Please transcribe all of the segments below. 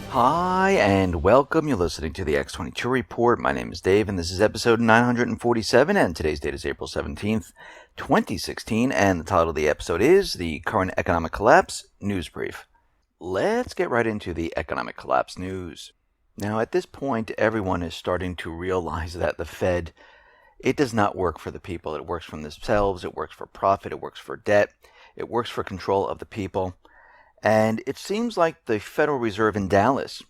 Hi, and welcome. You're listening to the X22 Report. My name is Dave, and this is episode 947, and today's date is April 17th, 2016, and the title of the episode is The Current Economic Collapse News Brief. Let's get right into the economic collapse news. Now, at this point, everyone is starting to realize that the Fed, it does not work for the people. It works for themselves, it works for profit, it works for debt, it works for control of the people. And it seems like the Federal Reserve in Dallas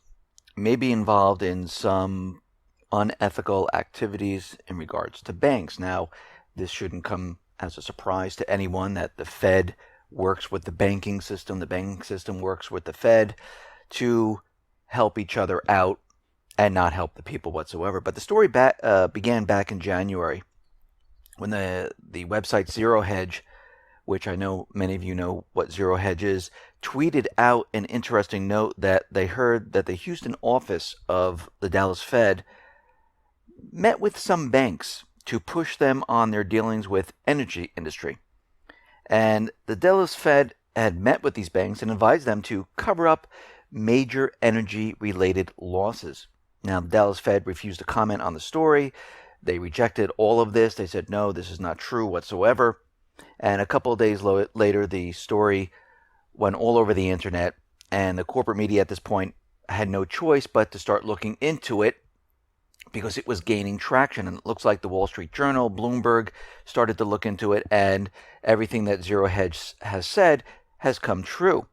may be involved in some unethical activities in regards to banks. Now, this shouldn't come as a surprise to anyone that the Fed works with the banking system works with the Fed to help each other out and not help the people whatsoever. But the story began back in January when the website Zero Hedge, which I know many of you know what Zero Hedge is, tweeted out an interesting note that they heard that the Houston office of the Dallas Fed met with some banks to push them on their dealings with energy industry. And the Dallas Fed had met with these banks and advised them to cover up major energy-related losses. Now, the Dallas Fed refused to comment on the story. They rejected all of this. They said, no, this is not true whatsoever. And a couple of days later, the story went all over the internet, and the corporate media at this point had no choice but to start looking into it because it was gaining traction. And it looks like the Wall Street Journal, Bloomberg, started to look into it, and everything that Zero Hedge has said has come true.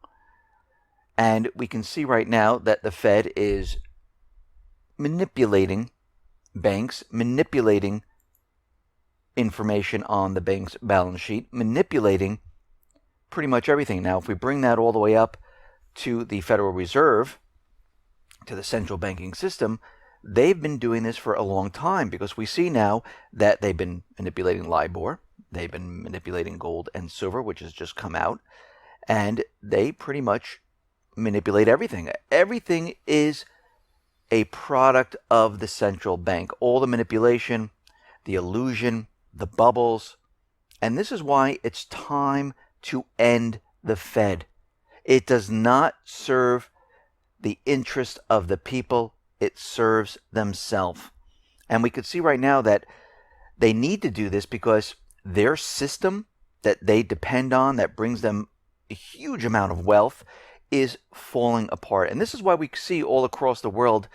And we can see right now that the Fed is manipulating banks, manipulating information on the bank's balance sheet, manipulating pretty much everything. Now, if we bring that all the way up to the Federal Reserve, to the central banking system, they've been doing this for a long time because we see now that they've been manipulating LIBOR, they've been manipulating gold and silver, which has just come out, and they pretty much manipulate everything. Everything is a product of the central bank. All the manipulation, the illusion, the bubbles. And this is why it's time to end the Fed. It does not serve the interest of the people. It serves themselves. And we could see right now that they need to do this because their system that they depend on, that brings them a huge amount of wealth, is falling apart. And this is why we see all across the world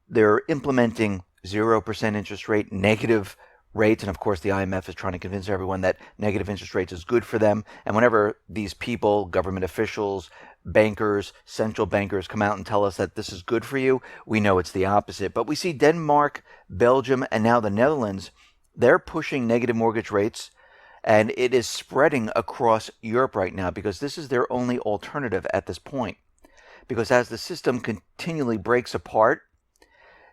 they're implementing 0% interest rate, negative rates, and of course the IMF is trying to convince everyone that negative interest rates is good for them. And whenever these people, government officials, bankers, central bankers come out and tell us that this is good for you, we know it's the opposite. But we see Denmark, Belgium, and now the Netherlands, they're pushing negative mortgage rates, and it is spreading across Europe right now because this is their only alternative at this point. Because as the system continually breaks apart,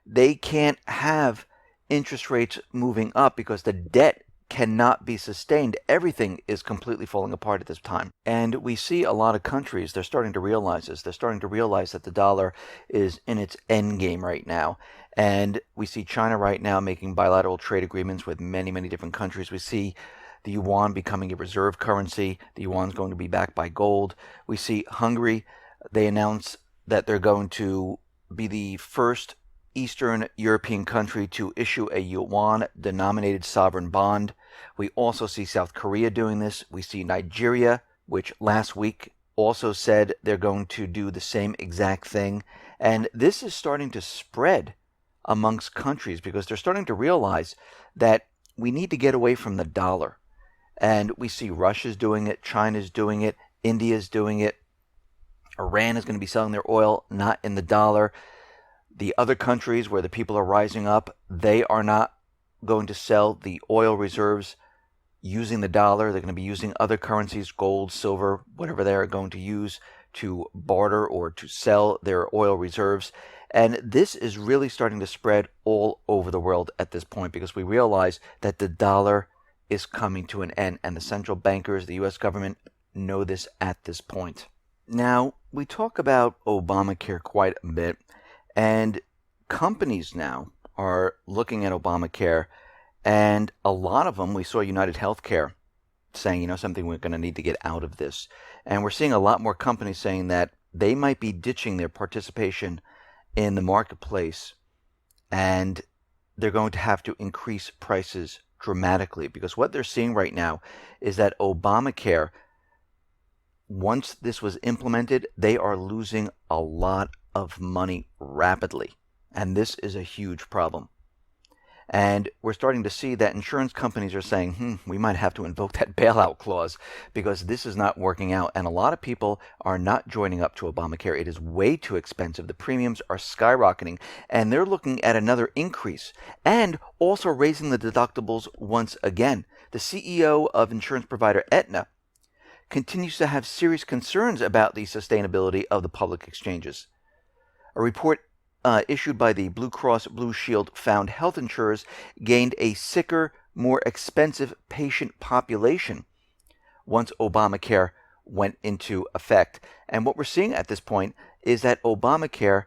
they can't have interest rates moving up because the debt cannot be sustained. Everything is completely falling apart at this time. And we see a lot of countries, they're starting to realize this. They're starting to realize that the dollar is in its end game right now. And we see China right now making bilateral trade agreements with many, many different countries. We see the yuan becoming a reserve currency. The yuan's going to be backed by gold. We see Hungary, they announced that they're going to be the first Eastern European country to issue a yuan-denominated sovereign bond. We also see South Korea doing this. We see Nigeria, which last week also said they're going to do the same exact thing. And this is starting to spread amongst countries because they're starting to realize that we need to get away from the dollar. And we see Russia's doing it, China's doing it, India's doing it. Iran is going to be selling their oil not in the dollar. The other countries where the people are rising up, they are not going to sell the oil reserves using the dollar. They're going to be using other currencies, gold, silver, whatever they are going to use to barter or to sell their oil reserves. And this is really starting to spread all over the world at this point because we realize that the dollar is coming to an end, and the central bankers, the U.S. government, know this at this point. Now, we talk about Obamacare quite a bit, and companies now are looking at Obamacare, and a lot of them, we saw United Healthcare saying, something we're going to need to get out of this. And we're seeing a lot more companies saying that they might be ditching their participation in the marketplace, and they're going to have to increase prices dramatically, because what they're seeing right now is that Obamacare, once this was implemented, they are losing a lot of money rapidly. And this is a huge problem. And we're starting to see that insurance companies are saying, we might have to invoke that bailout clause because this is not working out. And a lot of people are not joining up to Obamacare. It is way too expensive. The premiums are skyrocketing, and they're looking at another increase and also raising the deductibles once again. The CEO of insurance provider Aetna continues to have serious concerns about the sustainability of the public exchanges. A report issued by the Blue Cross Blue Shield found health insurers gained a sicker, more expensive patient population once Obamacare went into effect. And what we're seeing at this point is that Obamacare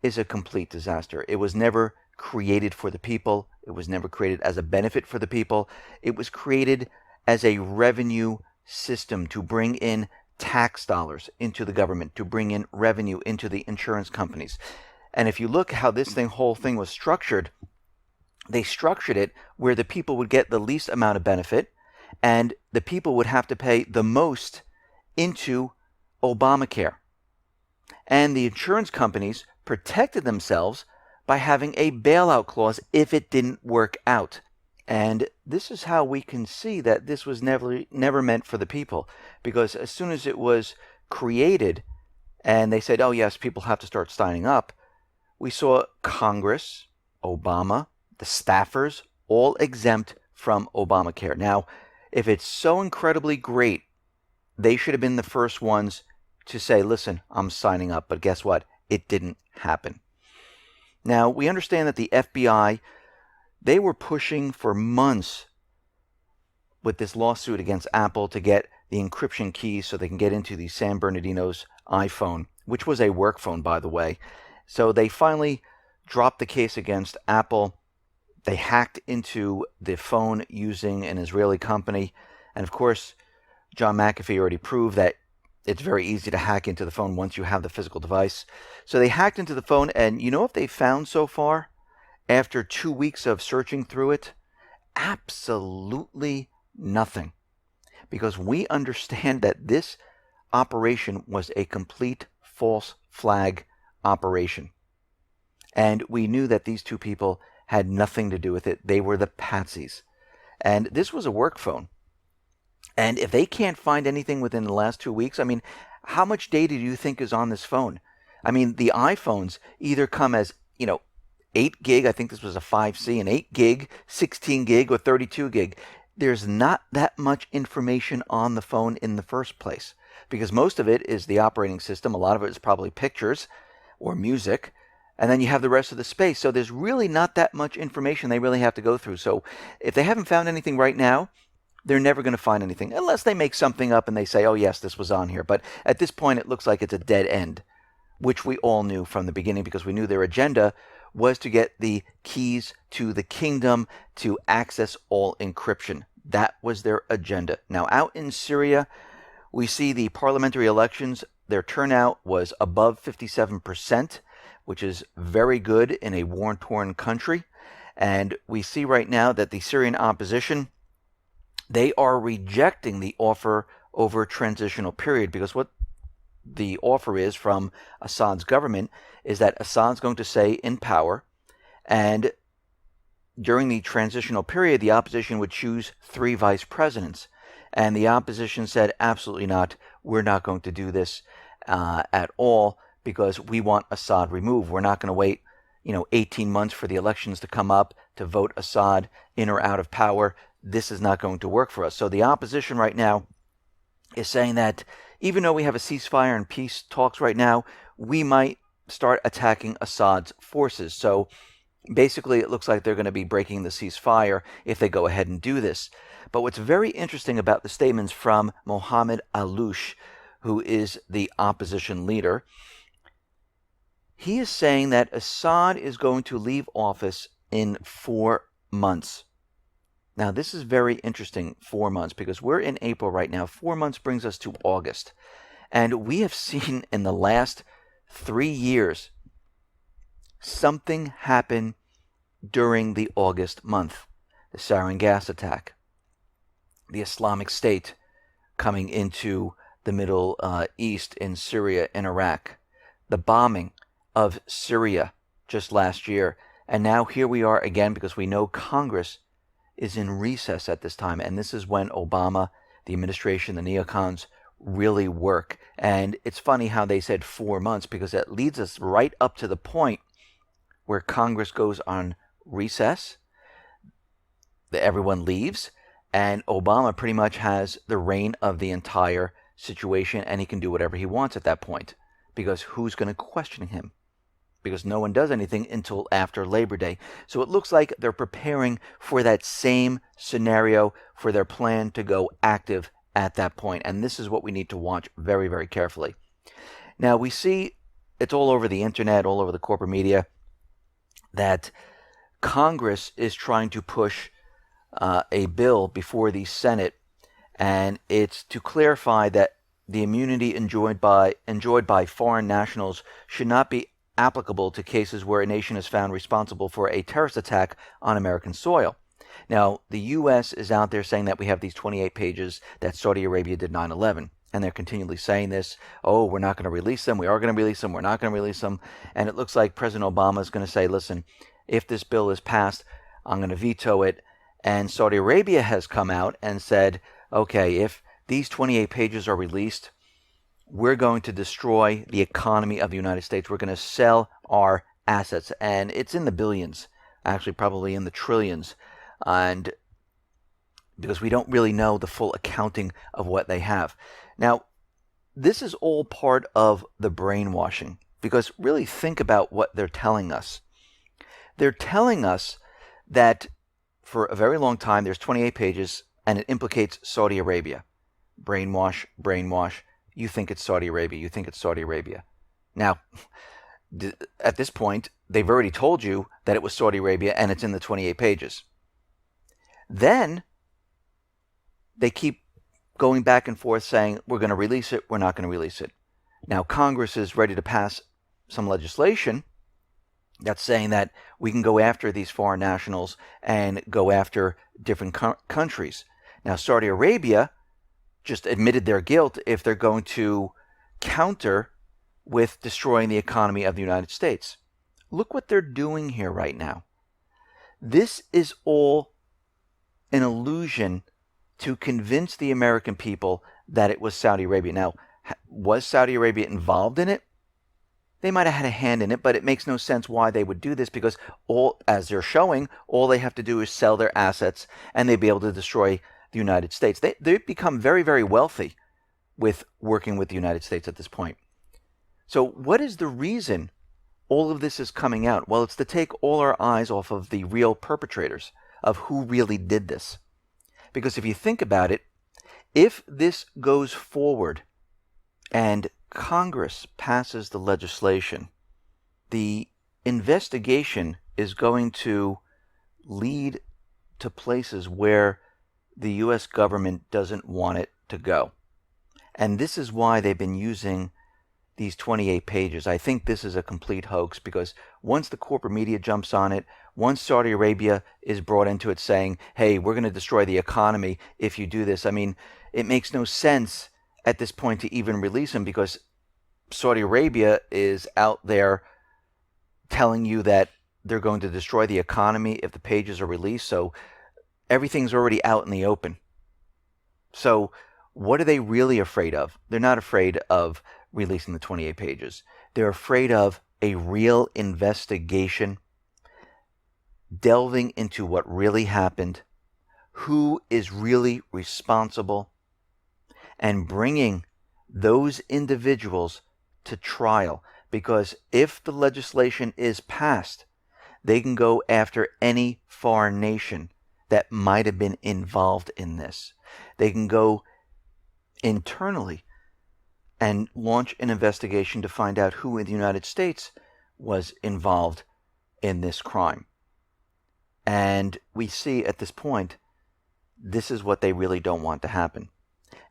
is a complete disaster. It was never created for the people. It was never created as a benefit for the people. It was created as a revenue system to bring in tax dollars into the government, to bring in revenue into the insurance companies. And if you look how this whole thing was structured, they structured it where the people would get the least amount of benefit and the people would have to pay the most into Obamacare. And the insurance companies protected themselves by having a bailout clause if it didn't work out. And this is how we can see that this was never meant for the people, because as soon as it was created and they said, oh yes, people have to start signing up, we saw Congress, Obama, the staffers, all exempt from Obamacare. Now, if it's so incredibly great, they should have been the first ones to say, listen, I'm signing up. But guess what? It didn't happen. Now, we understand that the FBI, they were pushing for months with this lawsuit against Apple to get the encryption keys so they can get into the San Bernardino's iPhone, which was a work phone, by the way. So they finally dropped the case against Apple. They hacked into the phone using an Israeli company. And of course, John McAfee already proved that it's very easy to hack into the phone once you have the physical device. So they hacked into the phone, and you know what they found so far? After 2 weeks of searching through it? Absolutely nothing. Because we understand that this operation was a complete false flag operation. And we knew that these two people had nothing to do with it. They were the patsies. And this was a work phone. And if they can't find anything within the last 2 weeks, I mean, how much data do you think is on this phone? I mean, the iPhones either come as, 8 gig, I think this was a 5C, an 8 gig, 16 gig, or 32 gig. There's not that much information on the phone in the first place, because most of it is the operating system. A lot of it is probably pictures or music, and then you have the rest of the space. So there's really not that much information they really have to go through. So if they haven't found anything right now, they're never going to find anything, unless they make something up and they say, oh yes, this was on here. But at this point, it looks like it's a dead end, which we all knew from the beginning, because we knew their agenda was to get the keys to the kingdom to access all encryption. That was their agenda. Now, out in Syria, we see the parliamentary elections. Their turnout was above 57%, which is very good in a war-torn country. And we see right now that the Syrian opposition, they are rejecting the offer over a transitional period, because what the offer is from Assad's government is that Assad's going to stay in power, and during the transitional period, the opposition would choose 3 vice presidents. And the opposition said, absolutely not. We're not going to do this at all, because we want Assad removed. We're not going to wait, 18 months for the elections to come up to vote Assad in or out of power. This is not going to work for us. So the opposition right now is saying that even though we have a ceasefire and peace talks right now, we might start attacking Assad's forces. So basically, it looks like they're going to be breaking the ceasefire if they go ahead and do this. But what's very interesting about the statements from Mohammed Aloush, who is the opposition leader, he is saying that Assad is going to leave office in 4 months. Now, this is very interesting, 4 months, because we're in April right now. 4 months brings us to August. And we have seen in the last 3 years Something happened during the August month. The sarin gas attack, the Islamic State coming into the Middle East in Syria and Iraq, the bombing of Syria just last year. And now here we are again because we know Congress is in recess at this time. And this is when Obama, the administration, the neocons really work. And it's funny how they said 4 months, because that leads us right up to the point where Congress goes on recess, everyone leaves, and Obama pretty much has the reign of the entire situation, and he can do whatever he wants at that point, because who's going to question him? Because no one does anything until after Labor Day. So it looks like they're preparing for that same scenario, for their plan to go active at that point. And this is what we need to watch very, very carefully. Now, we see it's all over the internet, all over the corporate media, that Congress is trying to push a bill before the Senate, and it's to clarify that the immunity enjoyed by foreign nationals should not be applicable to cases where a nation is found responsible for a terrorist attack on American soil. Now, the U.S. is out there saying that we have these 28 pages that Saudi Arabia did 9/11, and they're continually saying this, oh, we're not going to release them, we are going to release them, we're not going to release them, and it looks like President Obama is going to say, listen, if this bill is passed, I'm going to veto it. And Saudi Arabia has come out and said, okay, if these 28 pages are released, we're going to destroy the economy of the United States. We're going to sell our assets. And it's in the billions, actually probably in the trillions. And because we don't really know the full accounting of what they have. Now, this is all part of the brainwashing, because really think about what they're telling us. They're telling us that for a very long time, there's 28 pages, and it implicates Saudi Arabia. Brainwash, brainwash. You think it's Saudi Arabia. You think it's Saudi Arabia. Now, at this point, they've already told you that it was Saudi Arabia, and it's in the 28 pages. Then they keep going back and forth saying, we're going to release it, we're not going to release it. Now, Congress is ready to pass some legislation that's saying that we can go after these foreign nationals and go after different countries. Now, Saudi Arabia just admitted their guilt if they're going to counter with destroying the economy of the United States. Look what they're doing here right now. This is all an illusion to convince the American people that it was Saudi Arabia. Now, was Saudi Arabia involved in it? They might have had a hand in it, but it makes no sense why they would do this, because as they're showing, all they have to do is sell their assets and they'd be able to destroy the United States. They've become very, very wealthy with working with the United States at this point. So what is the reason all of this is coming out? Well, it's to take all our eyes off of the real perpetrators of who really did this. Because if you think about it, if this goes forward and Congress passes the legislation, the investigation is going to lead to places where the U.S. government doesn't want it to go. And this is why they've been using these 28 pages. I think this is a complete hoax, because once the corporate media jumps on it, once Saudi Arabia is brought into it saying, hey, we're going to destroy the economy if you do this, I mean, it makes no sense at this point to even release them, because Saudi Arabia is out there telling you that they're going to destroy the economy if the pages are released. So everything's already out in the open. So what are they really afraid of? They're not afraid of releasing the 28 pages. They're afraid of a real investigation, delving into what really happened, who is really responsible, and bringing those individuals to trial. Because if the legislation is passed, they can go after any foreign nation that might have been involved in this. They can go internally and launch an investigation to find out who in the United States was involved in this crime. And we see at this point, this is what they really don't want to happen.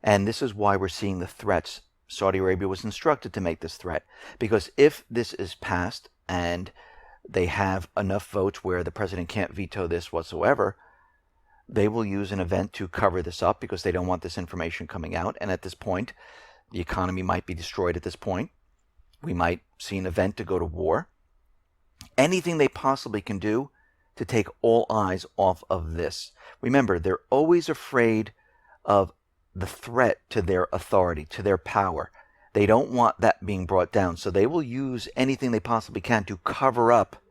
And this is why we're seeing the threats. Saudi Arabia was instructed to make this threat, because if this is passed and they have enough votes where the president can't veto this whatsoever, they will use an event to cover this up because they don't want this information coming out. And at this point, the economy might be destroyed at this point. We might see an event to go to war. Anything they possibly can do to take all eyes off of this. Remember, they're always afraid of the threat to their authority, to their power. They don't want that being brought down. So they will use anything they possibly can to cover up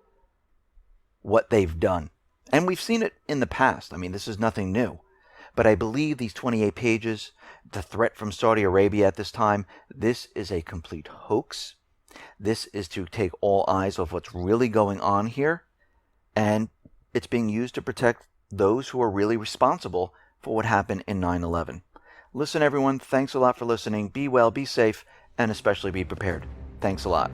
what they've done. And we've seen it in the past. I mean, this is nothing new. But I believe these 28 pages, the threat from Saudi Arabia at this time, this is a complete hoax. This is to take all eyes off what's really going on here. And it's being used to protect those who are really responsible for what happened in 9/11. Listen, everyone, thanks a lot for listening. Be well, be safe, and especially be prepared. Thanks a lot.